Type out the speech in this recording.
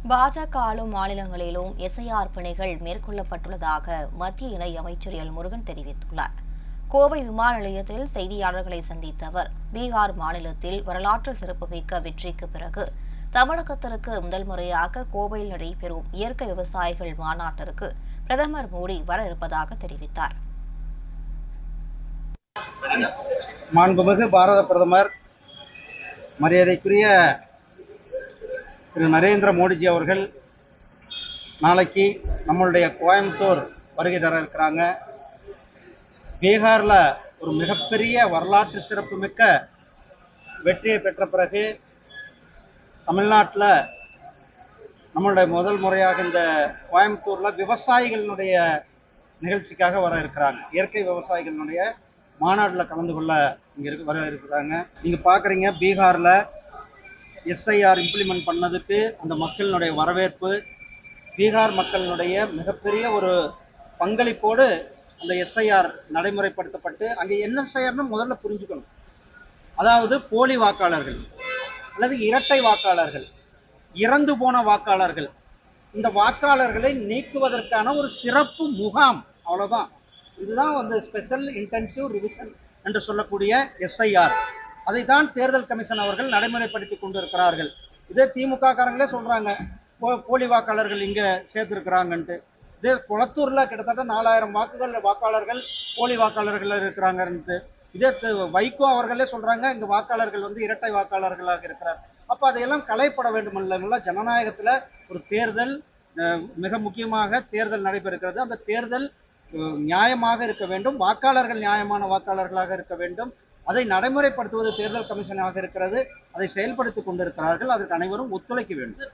பாஜக ஆளும் மாநிலங்களிலும் எஸ்ஐஆர் பணிகள் மேற்கொள்ளப்பட்டுள்ளதாக மத்திய இணை அமைச்சர் எல் முருகன் தெரிவித்துள்ளார். கோவை விமான நிலையத்தில் செய்தியாளர்களை சந்தித்த அவர், பீகார் மாநிலத்தில் வரலாற்று சிறப்புமிக்க வெற்றிக்கு பிறகு தமிழகத்திற்கு முதல் முறையாக கோவையில் நடைபெறும் இயற்கை விவசாயிகள் மாநாட்டிற்கு பிரதமர் மோடி வர இருப்பதாக தெரிவித்தார். மாண்புமிகு பாரத பிரதமர் மரியாதைக்குரிய திரு நரேந்திர மோடிஜி அவர்கள் நாளைக்கு நம்மளுடைய கோயம்புத்தூர் வருகை தர இருக்கிறாங்க. பீகாரில் ஒரு மிகப்பெரிய வரலாற்று சிறப்புமிக்க வெற்றியை பெற்ற பிறகு தமிழ்நாட்டில் நம்மளுடைய முதல் முறையாக இந்த கோயம்புத்தூரில் விவசாயிகளினுடைய நிகழ்ச்சிக்காக வர இருக்கிறாங்க. இயற்கை விவசாயிகளினுடைய மாநாட்டில் கலந்து கொள்ள இங்கே வர இருக்கிறாங்க. நீங்கள் பார்க்குறீங்க, பீகாரில் எஸ்ஐஆர் இம்ப்ளிமெண்ட் பண்ணதுக்கு அந்த மக்களினுடைய வரவேற்பு, பீகார் மக்களினுடைய மிகப்பெரிய ஒரு பங்களிப்போடு அந்த எஸ்ஐஆர் நடைமுறைப்படுத்தப்பட்டு, அங்கே என்ன எஸ்ஐஆர்னு முதல்ல புரிஞ்சுக்கணும். அதாவது போலி வாக்காளர்கள் அல்லது இரட்டை வாக்காளர்கள், இறந்து போன வாக்காளர்கள், இந்த வாக்காளர்களை நீக்குவதற்கான ஒரு சிறப்பு முகாம், அவ்வளோதான். இதுதான் ஸ்பெஷல் இன்டென்சிவ் ரிவிஷன் என்று சொல்லக்கூடிய எஸ்ஐஆர். அதை தான் தேர்தல் கமிஷன் அவர்கள் நடைமுறைப்படுத்தி கொண்டிருக்கிறார்கள். இதே திமுக காரங்களே சொல்றாங்க, போலி வாக்காளர்கள் இங்க சேர்த்திருக்கிறாங்கன்ட்டு. இதே குளத்தூர்ல கிட்டத்தட்ட 4000 வாக்காளர்கள் போலி வாக்காளர்கள் இருக்கிறாங்கன்ட்டு. இதே வைகோ அவர்களே சொல்றாங்க, இங்க வாக்காளர்கள் இரட்டை வாக்காளர்களாக இருக்கிறார். அப்ப அதையெல்லாம் களைப்பட வேண்டும் இல்லைங்களா? ஜனநாயகத்துல ஒரு தேர்தல், மிக முக்கியமாக தேர்தல் நடைபெறுகிறது. அந்த தேர்தல் நியாயமாக இருக்க வேண்டும், வாக்காளர்கள் நியாயமான வாக்காளர்களாக இருக்க வேண்டும். அதை நடைமுறைப்படுத்துவது தேர்தல் கமிஷனாக இருக்கிறது. அதை செயல்படுத்திக் கொண்டிருக்கிறார்கள். அதற்கு அனைவரும் ஒத்துழைக்க வேண்டும்.